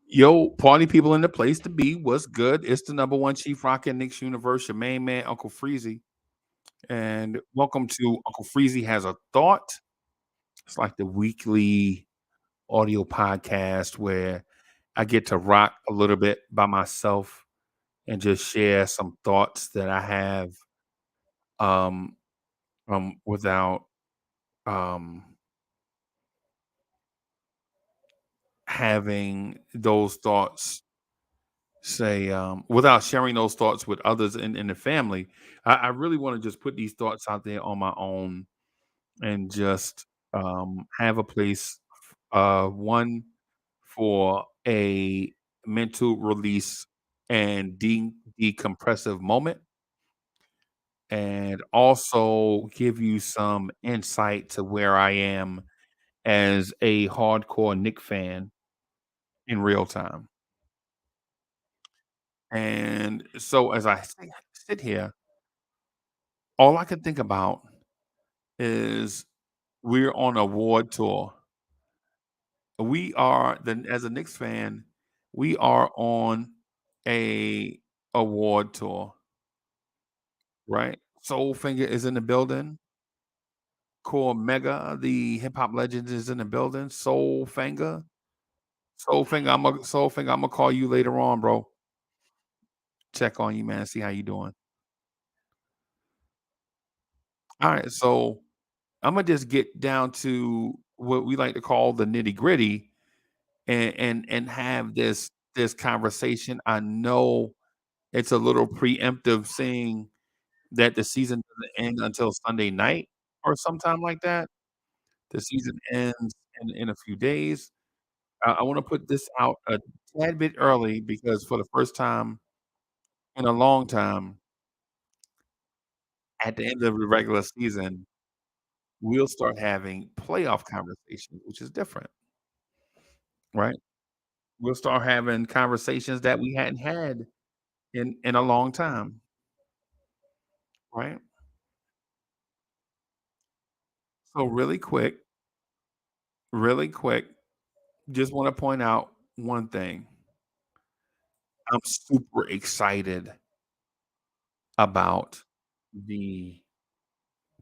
Yo, party people in the place to be. What's good? It's the number one chief rock in Knicks universe, your main man, Uncle Freezie. And welcome to Uncle Freezie Has a Thought. It's like the weekly audio podcast where I get to rock a little bit by myself and just share some thoughts that I have um without um having those thoughts say without sharing those thoughts with others in the family. I really want to just put these thoughts out there on my own and just have a place, one for a mental release and decompressive moment, and also give you some insight to where I am as a hardcore Nick fan in real time. And so as sit here, all I can think about is we're on a award tour. We are as a Knicks fan, we are on a award tour, right? Soulfinger is in the building. Core Mega, the hip hop legend, is in the building. Soulfinger. I'm gonna call you later on, bro. Check on you, man. See how you doing. All right, so I'm gonna just get down to what we like to call the nitty gritty and have this conversation. I know it's a little preemptive saying that the season doesn't end until Sunday night or sometime like that. The season ends in a few days. I want to put this out a tad bit early because for the first time in a long time, at the end of the regular season, we'll start having playoff conversations, which is different, right? We'll start having conversations that we hadn't had in a long time, right? So really quick, just want to point out one thing. I'm super excited about the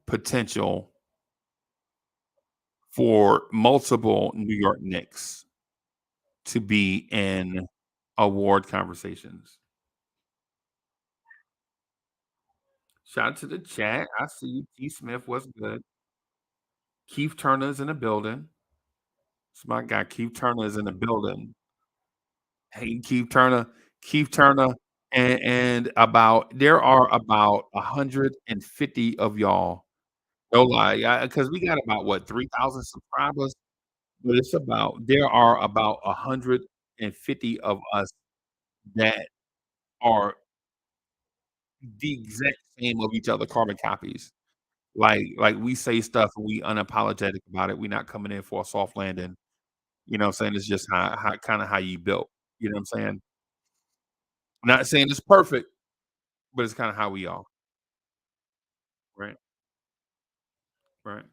potential for multiple New York Knicks to be in award conversations. Shout out to the chat. I see you. T. Smith was good. Keith Turner's in the building. It's my guy. Keith Turner is in the building. Hey, Keith Turner, and about there are about 150 of y'all. No lie, because we got about what 3,000 subscribers, but it's about there are about 150 of us that are the exact same of each other, carbon copies. Like we say stuff and we unapologetic about it. We're not coming in for a soft landing. You know what I'm saying? It's just how kind of how you built. You know what I'm saying? Not saying it's perfect, but it's kind of how we are. Right. Right.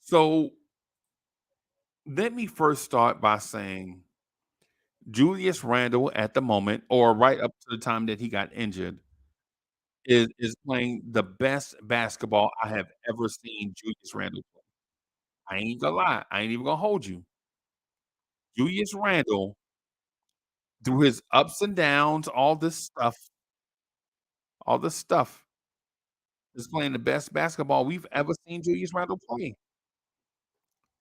So let me first start by saying Julius Randle at the moment, or right up to the time that he got injured, is playing the best basketball I have ever seen Julius Randle play. I ain't gonna lie. I ain't even gonna hold you. Julius Randle, through his ups and downs, all this stuff, is playing the best basketball we've ever seen Julius Randle play.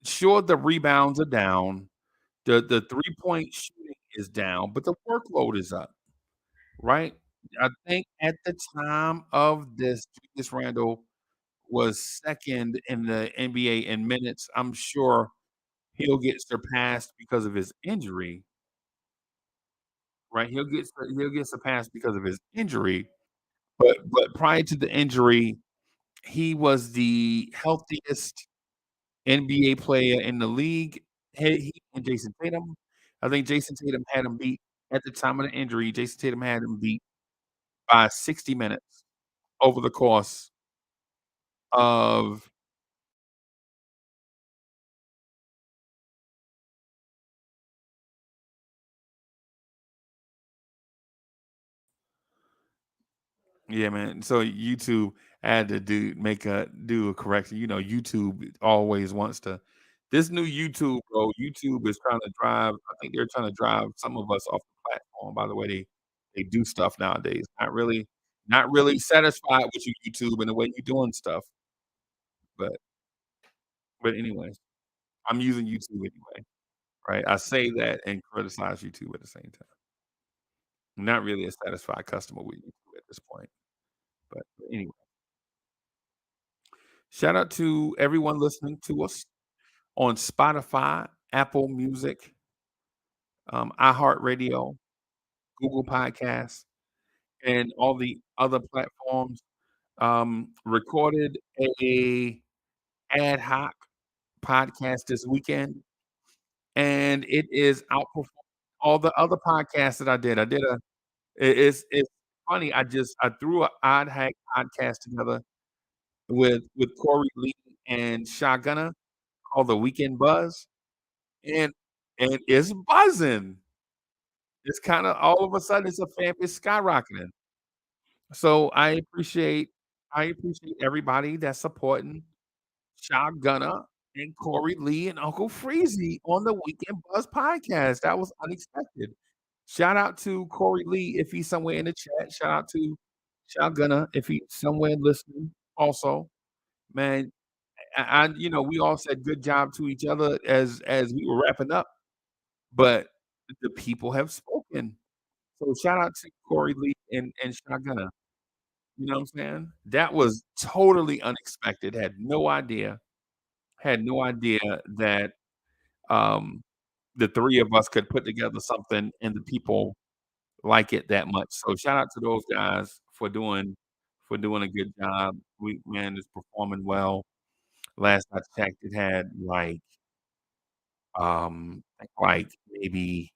Sure, the rebounds are down, the 3-point shooting is down, but the workload is up, right? I think at the time of this, Julius Randle was 2nd in the NBA in minutes. I'm sure he'll get surpassed because of his injury, right? He'll get surpassed because of his injury, but prior to the injury, he was the healthiest NBA player in the league. He and Jason Tatum. I think Jason Tatum had him beat at the time of the injury. Jason Tatum had him beat by 60 minutes over the course of Yeah, man. So YouTube had to do a correction. YouTube always wants to. This new YouTube, bro. YouTube is trying to drive. I think they're trying to drive some of us off the platform. By the way, they do stuff nowadays. Not really satisfied with you, YouTube, and the way you're doing stuff. But anyways, I'm using YouTube anyway, right? I say that and criticize YouTube at the same time. I'm not really a satisfied customer with YouTube at this point. But anyway. Shout out to everyone listening to us on Spotify, Apple Music, iHeart Radio, Google Podcasts, and all the other platforms. Recorded a ad hoc podcast this weekend, and it is outperforming all the other podcasts that I did. It's funny. I threw an odd hack podcast together with Corey Lee and Shotgunner called the Weekend Buzz. And it's buzzing. It's kinda all of a sudden, it's a fan it's skyrocketing. So, I appreciate everybody that's supporting Shot Gunna and Corey Lee and Uncle Freezie on the Weekend Buzz podcast. That was unexpected. Shout out to Corey Lee if he's somewhere in the chat. Shout out to Shot Gunna if he's somewhere listening also. Man, we all said good job to each other as we were wrapping up. But the people have spoken. So shout out to Corey Lee and Shotgunna. You know what I'm saying? That was totally unexpected. Had no idea that um the three of us could put together something and the people like it that much. So shout out to those guys for doing a good job. We man is performing well. Last I checked, it had like maybe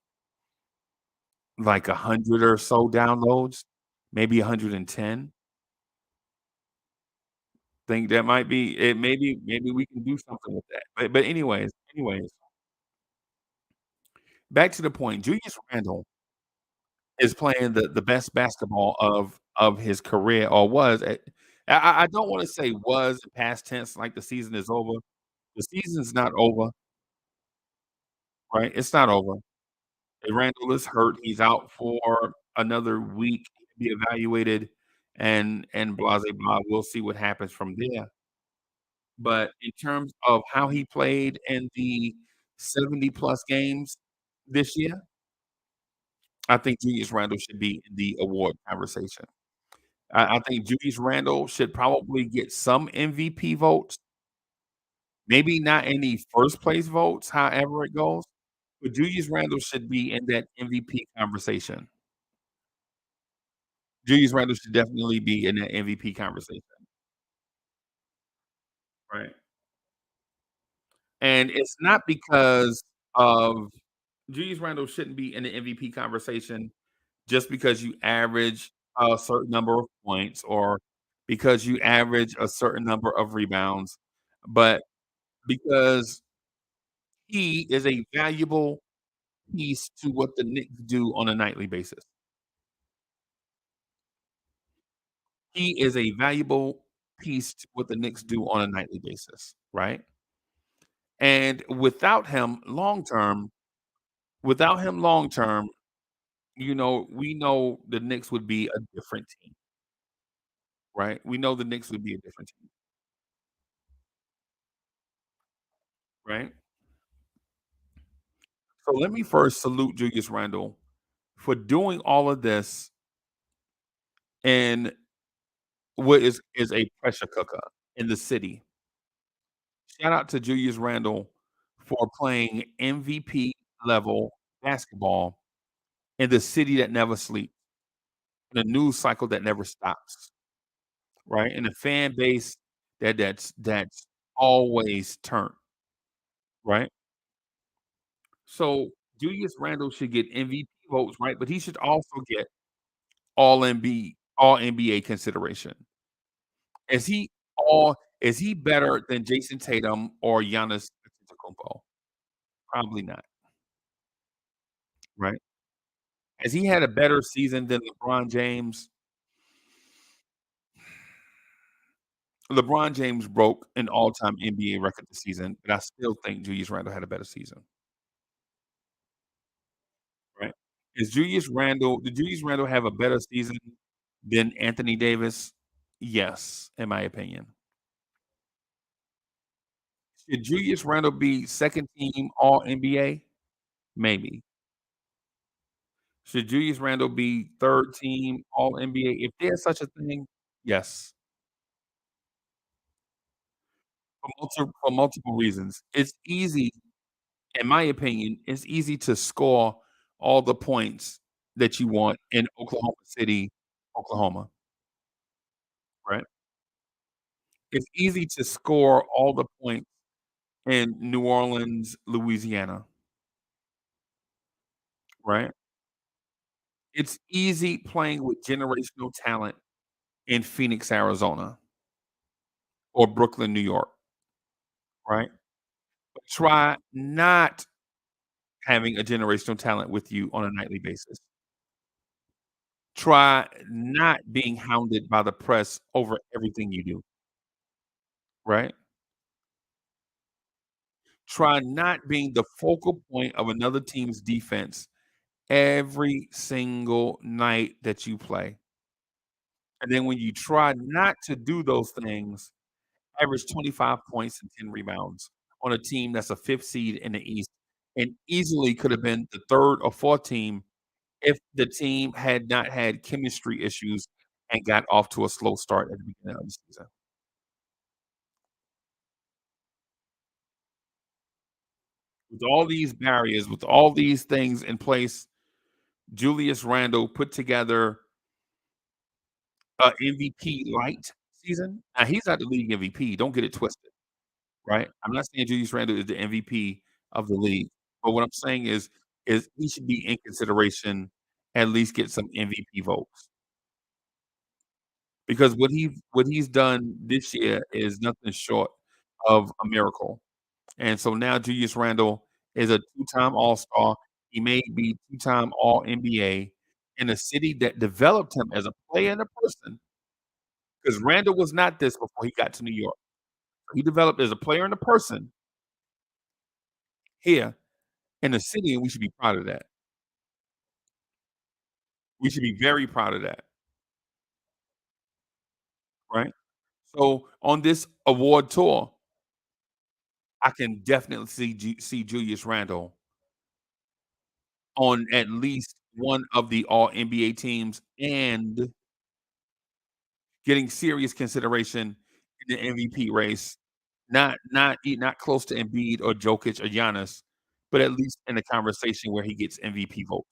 like 100 or so downloads, maybe 110. Think that might be it. Maybe we can do something with that. But anyways, back to the point. Julius Randle is playing the best basketball of his career, or was. I don't want to say was in past tense, like the season is over. The season's not over, right? It's not over. Randle is hurt. He's out for another week to be evaluated, and blah blah blah. We'll see what happens from there. But in terms of how he played in the 70 plus games this year, I think Julius Randle should be in the award conversation. I think Julius Randle should probably get some MVP votes, maybe not any first place votes, however it goes, but Julius Randle should be in that MVP conversation. Julius Randle should definitely be in that MVP conversation, right? And it's not because of Julius Randle shouldn't be in the MVP conversation just because you average a certain number of points or because you average a certain number of rebounds, but because he is a valuable piece to what the Knicks do on a nightly basis. He is a valuable piece to what the Knicks do on a nightly basis, right? And without him long term, we know the Knicks would be a different team, right? We know the Knicks would be a different team, right? So let me first salute Julius Randle for doing all of this in what is a pressure cooker in the city. Shout out to Julius Randle for playing MVP level basketball in the city that never sleeps, in a news cycle that never stops, right? In a fan base that's always turned, right? So Julius Randle should get MVP votes, right? But he should also get all NBA consideration. Is he is he better than Jason Tatum or Giannis Antetokounmpo? Probably not, right? Has he had a better season than LeBron James? LeBron James broke an all-time NBA record this season, but I still think Julius Randle had a better season, right? Did Julius Randle have a better season than Anthony Davis? Yes, in my opinion. Should Julius Randle be 2nd team All NBA? Maybe. Should Julius Randle be 3rd team All NBA? If there's such a thing, yes, for multiple reasons. It's easy, in my opinion, it's easy to score all the points that you want in Oklahoma City, Oklahoma, right? It's easy to score all the points in New Orleans, Louisiana, right? It's easy playing with generational talent in Phoenix, Arizona, or Brooklyn, New York, right? But try not having a generational talent with you on a nightly basis. Try not being hounded by the press over everything you do, right? Try not being the focal point of another team's defense every single night that you play. And then when you try not to do those things, average 25 points and 10 rebounds on a team that's a 5th seed in the East and easily could have been the 3rd or 4th team if the team had not had chemistry issues and got off to a slow start at the beginning of the season. With all these barriers, with all these things in place, Julius Randle put together a MVP light season. Now he's not the league MVP, don't get it twisted, right? I'm not saying Julius Randle is the MVP of the league, but what I'm saying is he should be in consideration, at least get some MVP votes. Because what he's done this year is nothing short of a miracle. And so now Julius Randle is a two-time All-Star. He may be two-time All-NBA in a city that developed him as a player and a person, because Randle was not this before he got to New York. He developed as a player and a person here in the city, and we should be proud of that. We should be very proud of that, right? So on this award tour, I can definitely see Julius Randle on at least one of the All NBA teams and getting serious consideration in the MVP race, not close to Embiid or Jokic or Giannis, but at least in a conversation where he gets MVP votes,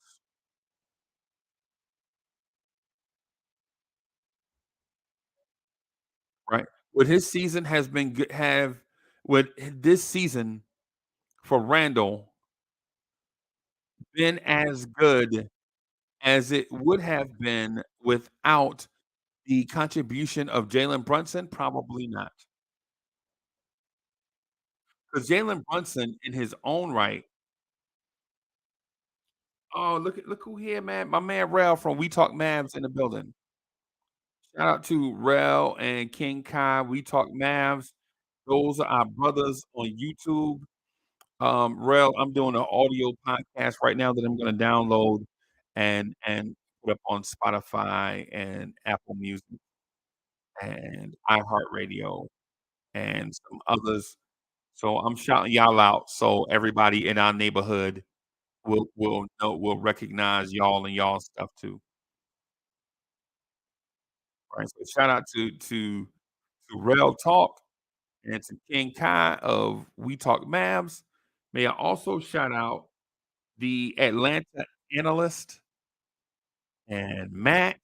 right? Would his season has been good have would this season for Randall been as good as it would have been without the contribution of Jalen Brunson? Probably not. Because Jalen Brunson in his own right. Oh, look who here, man. My man Rel from We Talk Mavs in the building. Shout out to Rel and King Kai, We Talk Mavs. Those are our brothers on YouTube. Rel, I'm doing an audio podcast right now that I'm gonna download and put up on Spotify and Apple Music and iHeart Radio and some others. So I'm shouting y'all out so everybody in our neighborhood will recognize y'all and y'all stuff too. Right. So shout out to Rel Talk and to King Kai of We Talk Mavs. May I also shout out the Atlanta analyst and Matt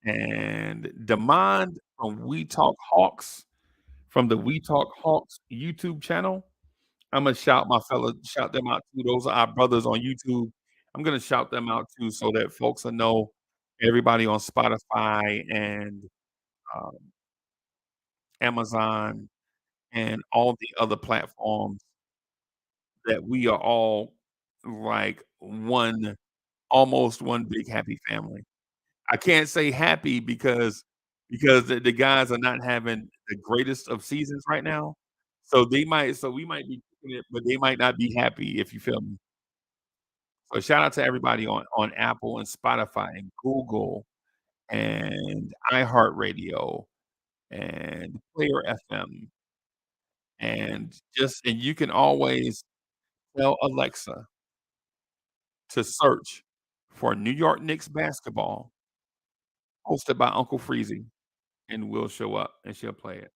and Demand from We Talk Hawks from the We Talk Hawks YouTube channel. I'm gonna shout them out too. Those are our brothers on YouTube. I'm gonna shout them out too so that folks will know everybody on Spotify and um, Amazon and all the other platforms that we are all like one almost one big happy family. I can't say happy because because the guys are not having the greatest of seasons right now. So we might be kicking it, but they might not be happy, if you feel me. So shout out to everybody on Apple and Spotify and Google and iHeartRadio and Player FM, and you can always tell Alexa to search for New York Knicks basketball hosted by Uncle Freezie, and we'll show up and she'll play it.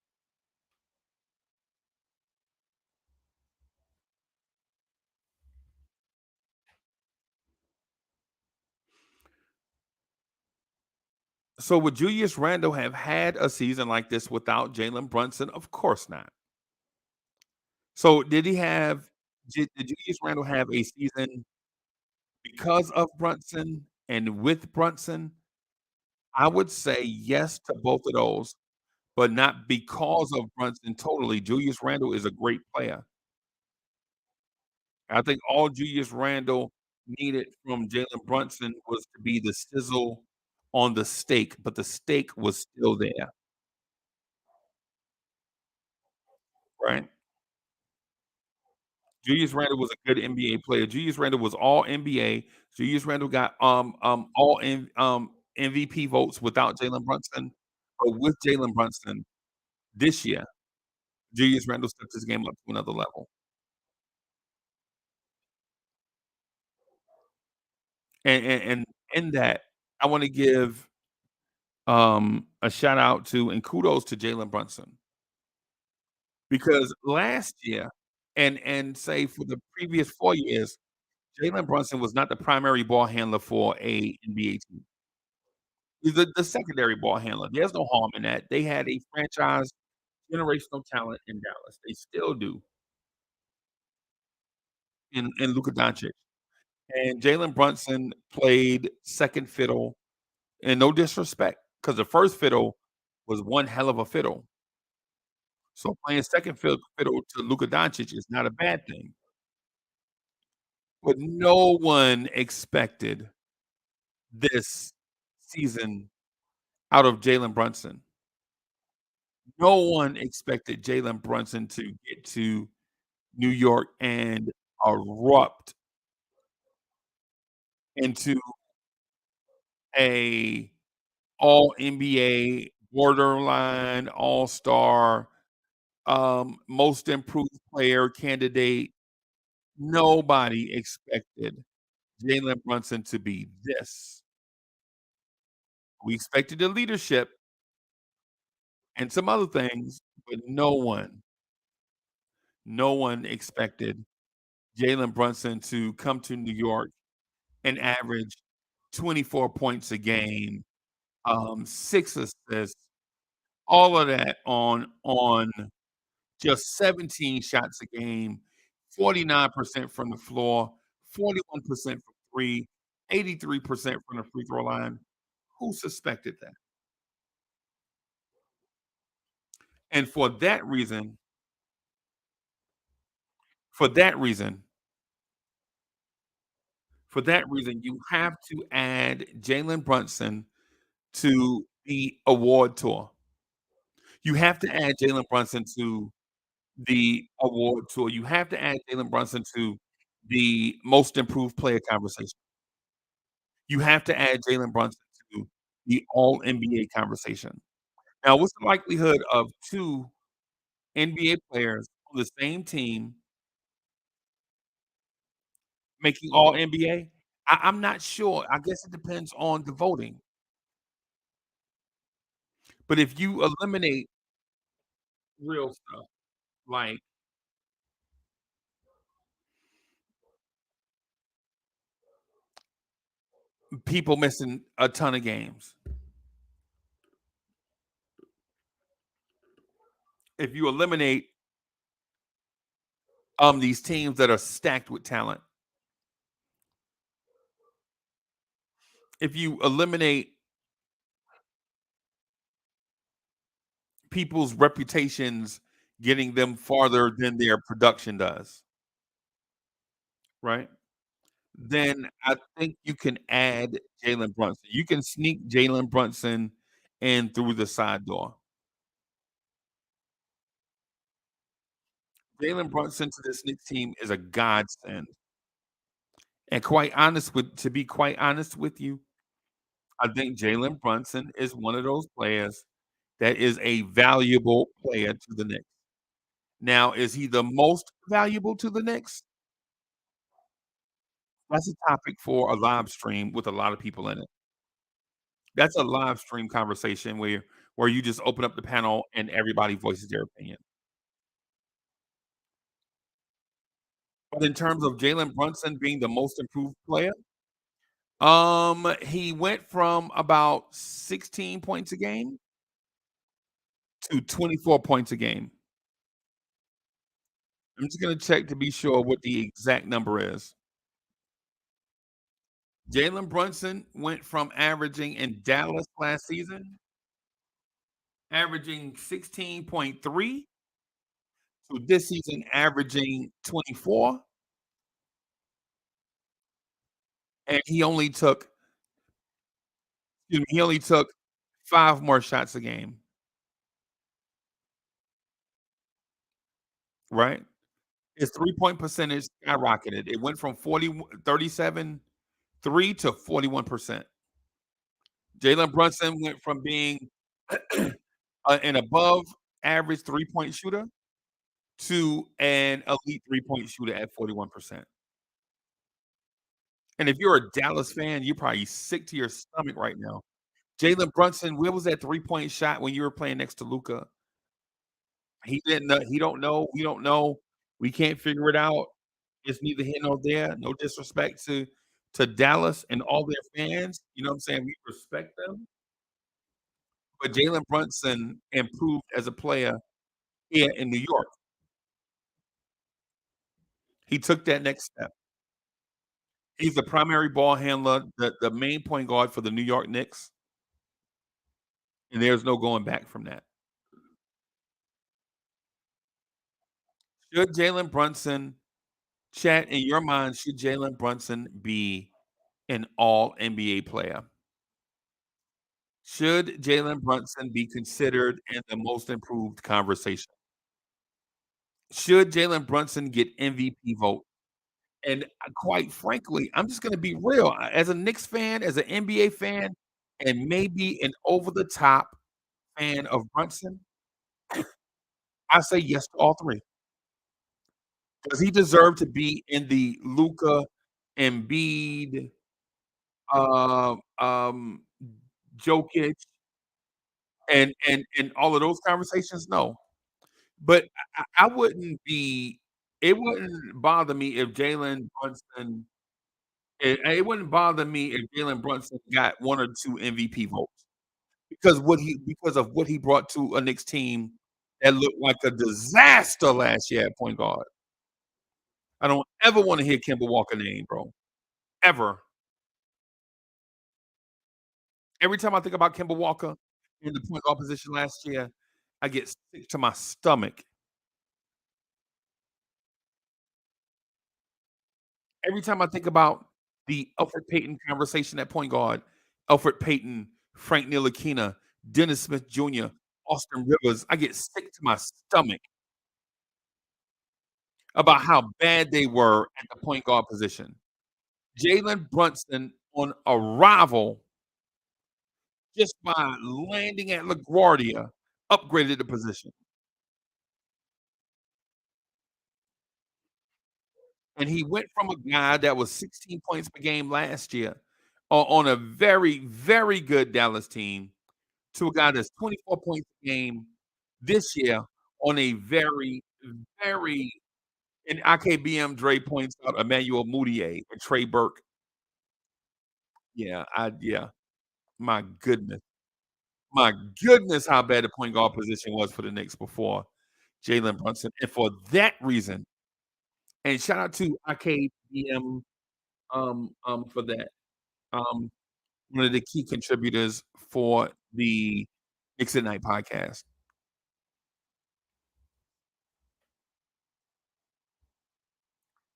So would Julius Randle have had a season like this without Jalen Brunson? Of course not. So did Julius Randle have a season because of Brunson and with Brunson? I would say yes to both of those, but not because of Brunson totally. Julius Randle is a great player. I think all Julius Randle needed from Jalen Brunson was to be the sizzle on the steak, but the steak was still there, right? Julius Randle was a good NBA player. Julius Randle was all NBA. Julius Randle got all MVP votes without Jalen Brunson, but with Jalen Brunson this year, Julius Randle stepped his game up to another level. And in that, I want to give a shout out to and kudos to Jalen Brunson because last year and say for the previous 4 years, Jalen Brunson was not the primary ball handler for a NBA team. He's the secondary ball handler. There's no harm in that. They had a franchise generational talent in Dallas. They still do in Luka Doncic. And Jalen Brunson played second fiddle, and no disrespect, because the first fiddle was one hell of a fiddle. So playing second fiddle to Luka Doncic is not a bad thing. But no one expected this season out of Jalen Brunson. No one expected Jalen Brunson to get to New York and erupt into a all NBA, borderline all-star, most improved player candidate. Nobody expected Jalen Brunson to be this. We expected the leadership and some other things, but no one expected Jalen Brunson to come to New York and average 24 points a game, 6 assists, all of that on just 17 shots a game, 49% from the floor, 41% from 3, 83% from the free throw line. Who suspected that? And for that reason, you have to add Jalen Brunson to the award tour. You have to add Jalen Brunson to the award tour. You have to add Jalen Brunson to the most improved player conversation. You have to add Jalen Brunson to the all NBA conversation. Now, what's the likelihood of 2 NBA players on the same team making all NBA? I'm not sure. I guess it depends on the voting. But if you eliminate real stuff, like people missing a ton of games, if you eliminate, these teams that are stacked with talent, if you eliminate people's reputations getting them farther than their production does, right? Then I think you can add Jalen Brunson. You can sneak Jalen Brunson and through the side door. Jalen Brunson to this Knicks team is a godsend. And to be quite honest with you, I think Jalen Brunson is one of those players that is a valuable player to the Knicks. Now, is he the most valuable to the Knicks? That's a topic for a live stream with a lot of people in it. That's a live stream conversation where you just open up the panel and everybody voices their opinion. But in terms of Jalen Brunson being the most improved player, he went from about 16 points a game to 24 points a game. I'm just gonna check to be sure what the exact number is. Jalen Brunson went from averaging in Dallas last season, averaging 16.3 to this season averaging 24, and he only took 5 more shots a game, right? His three-point percentage skyrocketed. It went from 37 3 to 41%. Jalen Brunson went from being an above average three-point shooter to an elite three-point shooter at 41%. And if you're a Dallas fan, you're probably sick to your stomach right now. Jalen Brunson, where was that three-point shot when you were playing next to Luka? He didn't know. He don't know. We don't know. We can't figure it out. It's neither here nor there. No disrespect to Dallas and all their fans. You know what I'm saying? We respect them. But Jalen Brunson improved as a player here in New York. He took that next step. He's the primary ball handler, the main point guard for the New York Knicks, and there's no going back from that. Should Jalen Brunson chat in your mind, should Jalen Brunson be an all NBA player? Should Jalen Brunson be considered in the most improved conversation? Should Jalen Brunson get MVP vote? And quite frankly, I'm just gonna be real. As a Knicks fan, as an NBA fan, and maybe an over the top fan of Brunson, I say yes to all 3. Does he deserve to be in the Luka, Embiid, uh, um, Jokic, and all of those conversations? No. But I wouldn't be it wouldn't bother me if Jalen Brunson it wouldn't bother me if Jalen Brunson got 1 or 2 MVP votes because of what he brought to a Knicks team that looked like a disaster last year at point guard. I don't ever wanna hear Kemba Walker name, bro, ever. Every time I think about Kemba Walker in the point guard position last year, I get sick to my stomach. Every time I think about the Elfrid Payton conversation at point guard, Elfrid Payton, Frank Ntilikina, Dennis Smith Jr., Austin Rivers, I get sick to my stomach about how bad they were at the point guard position. Jalen Brunson on arrival, just by landing at LaGuardia, upgraded the position. And he went from a guy that was 16 points per game last year on a very, very good Dallas team to a guy that's 24 points a game this year on a very, very and IKBM Dre points out Emmanuel Mudiay and Trey Burke. Yeah. My goodness. My goodness, how bad the point guard position was for the Knicks before Jalen Brunson. And for that reason, and shout out to IKBM for that. Um, One of the key contributors for the Knicks at Night podcast.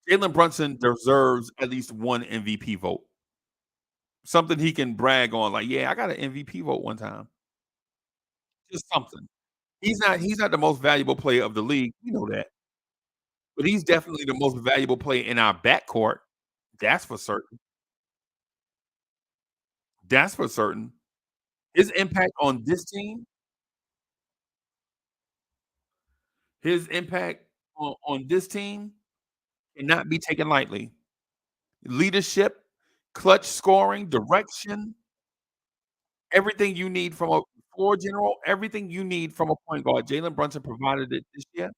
Jalen Brunson deserves at least 1 MVP vote. Something he can brag on, like, "Yeah, I got an MVP vote one time." just something. He's not the most valuable player of the league, you know that, but he's definitely the most valuable player in our backcourt. That's for certain. That's for certain. His impact on this team, his impact on this team cannot be taken lightly. Leadership, clutch scoring, direction, everything you need from a floor general, everything you need from a point guard. Jalen Brunson provided it this year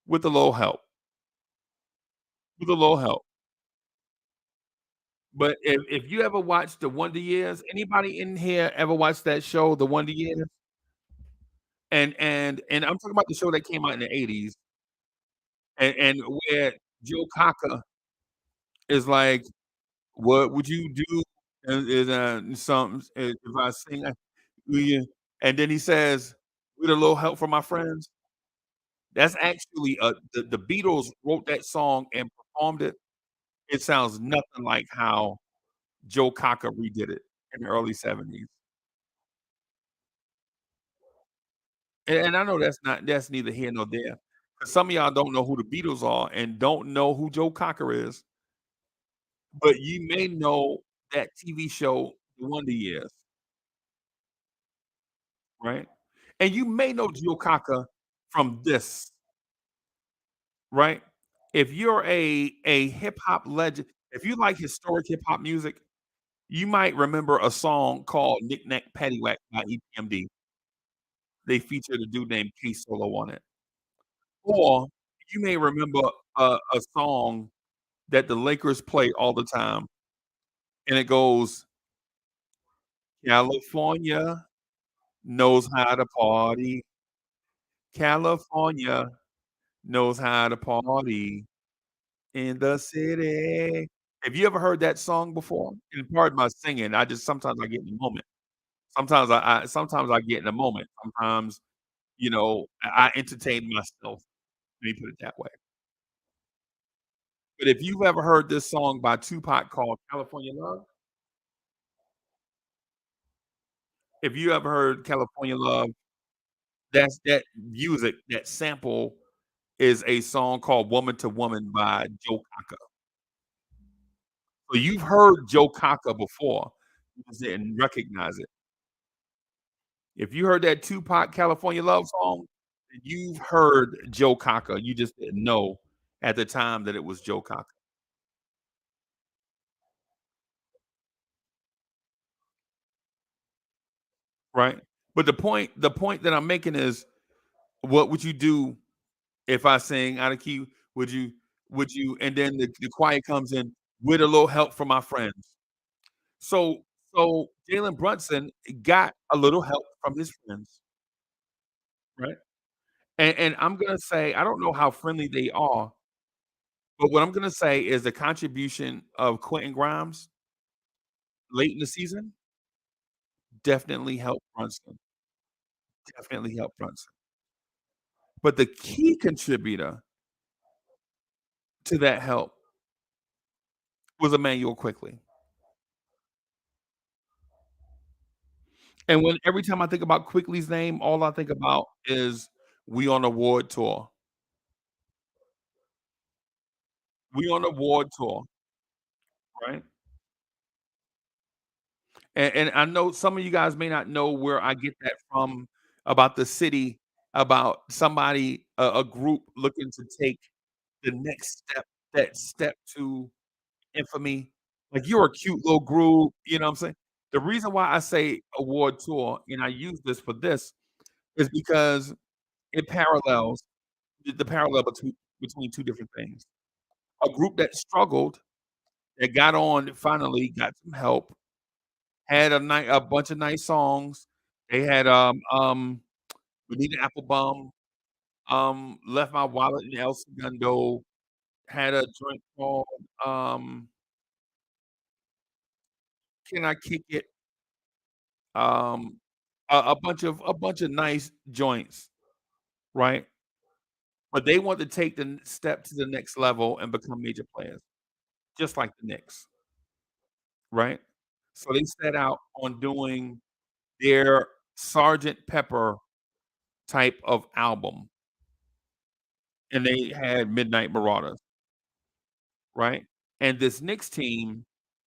with a little help. With a little help. But if you ever watched The Wonder Years, anybody in here ever watched that show, The Wonder Years? And I'm talking about the show that came out in the '80s, and where Joe Cocker is like, "What would you do something if I sing will you?" And then he says, "With a little help from my friends." That's actually, the Beatles wrote that song and performed it. It sounds nothing like how Joe Cocker redid it in the early '70s. And I know that's neither here nor there. 'Cause some of y'all don't know who the Beatles are and don't know who Joe Cocker is, but you may know that TV show, The Wonder Years, right? And you may know Joe Cocker from this, right? If you're a hip hop legend, if you like historic hip hop music, you might remember a song called "Knick Knack Paddywhack" by EPMD. They featured a dude named K Solo on it. Or you may remember a song that the Lakers play all the time, and it goes, "California knows how to party. California knows how to party in the city." Have you ever heard that song before? And pardon my singing, I just sometimes I get in the moment. Sometimes I get in the moment. Sometimes, I entertain myself. Let me put it that way. But if you've ever heard this song by Tupac called "California Love," if you ever heard "California Love," that music, that sample is a song called "Woman to Woman" by Joe Cocker. So you've heard Joe Cocker before, you just didn't recognize it. If you heard that Tupac "California Love" song, then you've heard Joe Cocker, you just didn't know at the time that it was Joe Cocker, right? But the point that I'm making is, what would you do if I sing out of key? Would you and then the choir comes in, "With a little help from my friends." So so Jalen Brunson got a little help from his friends, right? And I'm gonna say, I don't know how friendly they are, but what I'm gonna say is the contribution of Quentin Grimes late in the season definitely helped Brunson, definitely helped Brunson. But the key contributor to that help was Emmanuel Quickley. And when every time I think about Quickley's name, all I think about is "We on a Award Tour." We on a award tour, right? And I know some of you guys may not know where I get that from about the city, about somebody, a group looking to take the next step, that step to infamy. Like, you're a cute little group, you know what I'm saying? The reason why I say award tour, and I use this for this, is because it parallels the parallel between 2 different things. A group that struggled, that got on, finally got some help, had a bunch of nice songs. They had, Bonita Applebum, Left My Wallet in El Segundo, had a joint called, Can I Kick It? Um, a bunch of nice joints, right? But they want to take the step to the next level and become major players, just like the Knicks, right? So they set out on doing their Sergeant Pepper type of album, and they had Midnight Marauders, right? And this Knicks team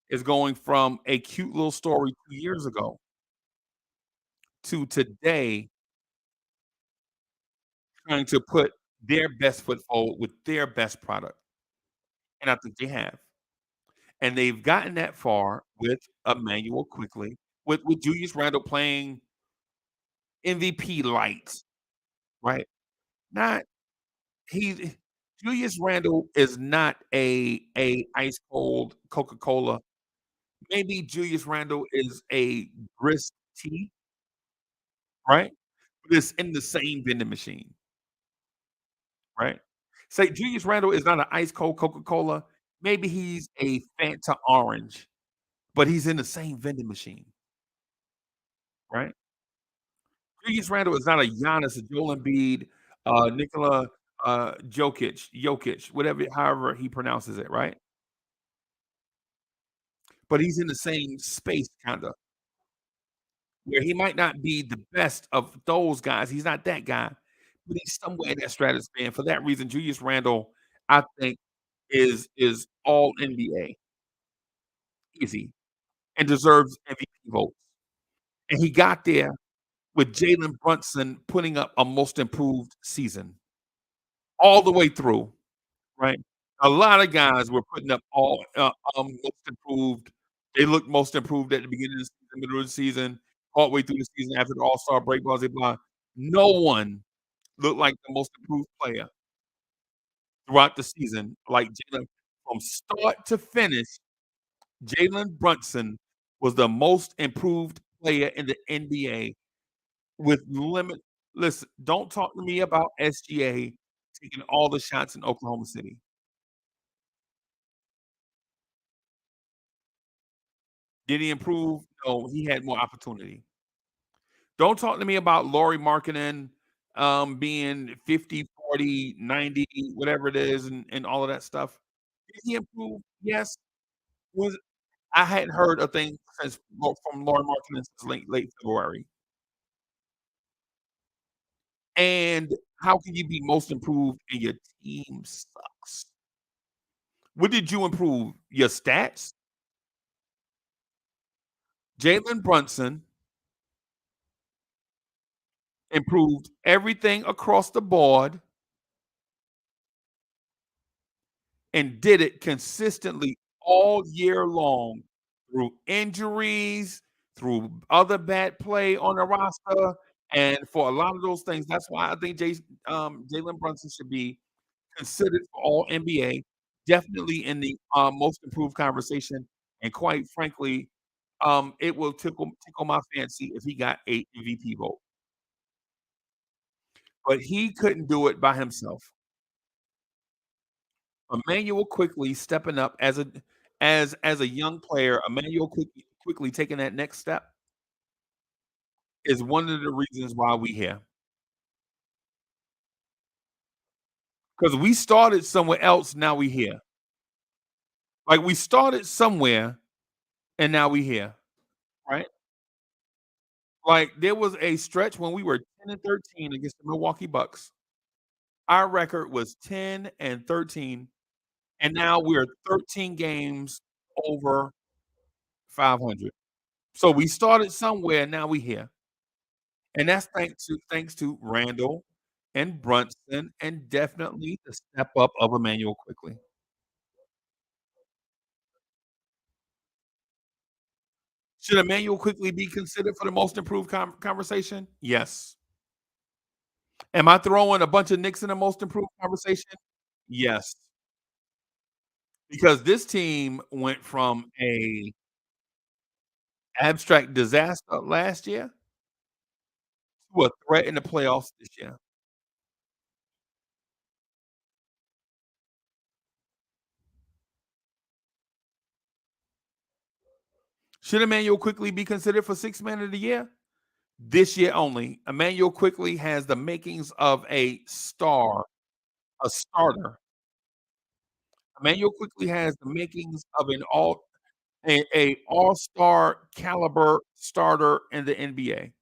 is going from a cute little story 2 years ago to today trying to put their best foot forward with their best product, and I think they have. And they've gotten that far with Emmanuel Quickley, with Julius Randle playing MVP light, right? Not he Julius Randle is not a ice cold Coca-Cola. Maybe Julius Randle is a brisk tea, right? But it's in the same vending machine, right? Say Julius Randle is not an ice cold Coca-Cola. Maybe he's a Fanta orange, but he's in the same vending machine, right? Julius Randle is not a Giannis, a Joel Embiid, Nikola, Jokic, whatever however he pronounces it, right? But he's in the same space kinda, where he might not be the best of those guys, he's not that guy, but he's somewhere in that stratosphere, and for that reason, Julius Randle, I think, is all NBA, easy, and deserves MVP votes, and he got there with Jalen Brunson putting up a most improved season all the way through. Right? A lot of guys were putting up all, most improved. They looked most improved at the beginning of the season, middle of the season, all the way through the season after the All-Star break, blah, blah, blah. No one looked like the most improved player throughout the season like Jalen. From start to finish, Jalen Brunson was the most improved player in the NBA with limit listen, don't talk to me about SGA taking all the shots in Oklahoma City. Did he improve? No, he had more opportunity. Don't talk to me about Lauri Markkanen, being 50, 40, 90, whatever it is, and all of that stuff. Did he improve? Yes. Was I hadn't heard a thing since from Lauri Markkanen since late February. And how can you be most improved and your team sucks? What did you improve? Your stats? Jalen Brunson improved everything across the board and did it consistently all year long through injuries, through other bad play on the roster, and for a lot of those things, that's why I think Jalen Brunson should be considered for All NBA, definitely in the most improved conversation, and quite frankly, it will tickle my fancy if he got a MVP vote, but he couldn't do it by himself. Emmanuel Quickly stepping up as a young player, Emmanuel quickly taking that next step is one of the reasons why we here. Because we started somewhere else, now we here. Like, we started somewhere, and now we here, right? Like, there was a stretch when we were 10 and 13 against the Milwaukee Bucks. Our record was 10 and 13, and now we're 13 games over 500. So we started somewhere, now we here. And that's thanks to Randall and Brunson and definitely the step up of Emmanuel Quickly. Should Emmanuel Quickly be considered for the most improved conversation? Yes. Am I throwing a bunch of Knicks in the most improved conversation? Yes. Because this team went from a abstract disaster last year to a threat in the playoffs this year. Should Emmanuel Quickly be considered for sixth man of the year? This year only. Emmanuel Quickly has the makings of a star, a starter. Emmanuel Quickly has the makings of a all-star caliber starter in the NBA.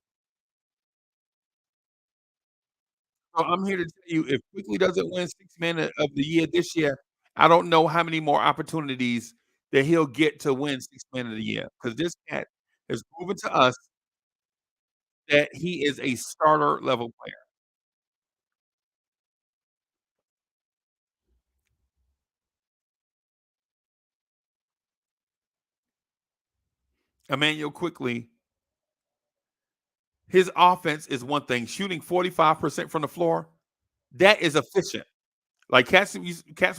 So I'm here to tell you, if Quickly doesn't win Sixth Man of the Year this year, I don't know how many more opportunities that he'll get to win Sixth Man of the Year, because this cat has proven to us that he is a starter level player. Emmanuel Quickly, his offense is one thing. Shooting 45% from the floor, that is efficient. Like cats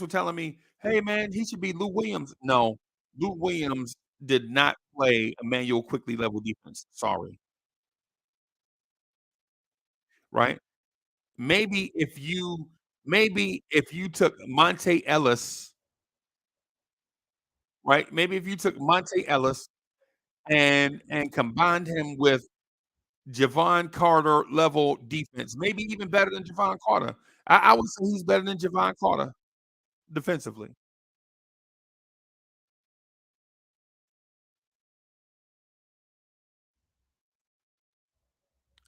were telling me, "Hey man, he should be Lou Williams." No, Lou Williams did not play Emmanuel Quickly level defense. Sorry, right? Maybe if you took Monte Ellis, right? Maybe if you took Monte Ellis and combined him with Javon Carter level defense, maybe even better than Javon Carter. I would say he's better than Javon Carter defensively.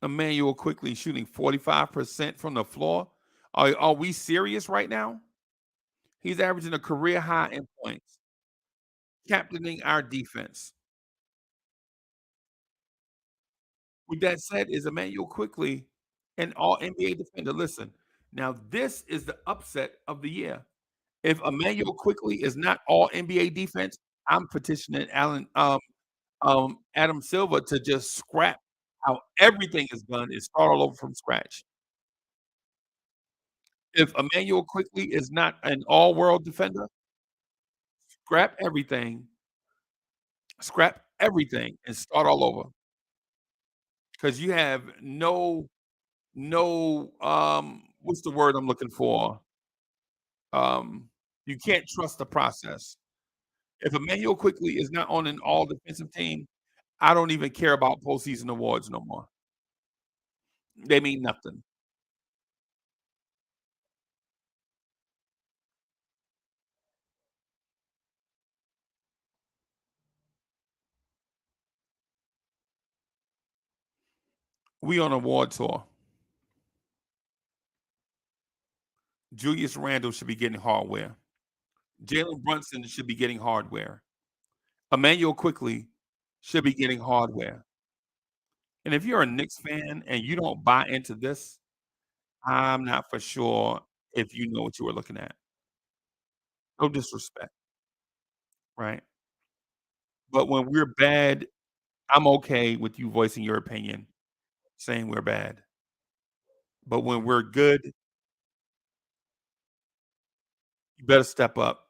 Emmanuel Quickly shooting 45% from the floor. Are we serious right now? He's averaging a career high in points, captaining our defense. With that said, is Emmanuel Quickly an all NBA defender? Listen, now this is the upset of the year. If Emmanuel Quickly is not all NBA defense, I'm petitioning Adam Silver to just scrap how everything is done and start all over from scratch. If Emmanuel Quickly is not an all-world defender, scrap everything, scrap everything, and start all over. Because you have no, what's the word I'm looking for? Um, you can't trust the process. If Emmanuel Quickly is not on an all defensive team, I don't even care about postseason awards no more. They mean nothing. We on award tour. Julius Randle should be getting hardware. Jalen Brunson should be getting hardware. Emmanuel Quickly should be getting hardware. And if you're a Knicks fan and you don't buy into this, I'm not for sure if you know what you were looking at. No disrespect, right? But when we're bad, I'm okay with you voicing your opinion, saying we're bad. But when we're good, you better step up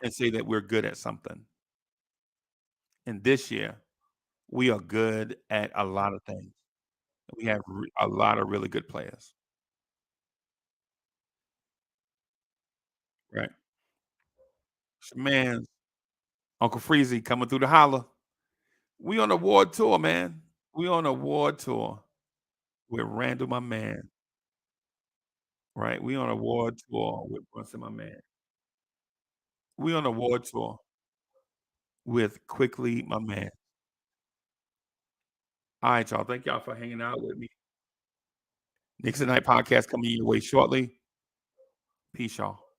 and say that we're good at something. And this year, we are good at a lot of things. We have a lot of really good players, right? Man, Uncle Freezie coming through the holler. We on a award tour, man. We on a award tour with Randall, my man. Right? We on a award tour with Brunson, my man. We on a award tour with Quickly, my man. All right, y'all. Thank y'all for hanging out with me. Knicks and Night podcast coming your way shortly. Peace, y'all.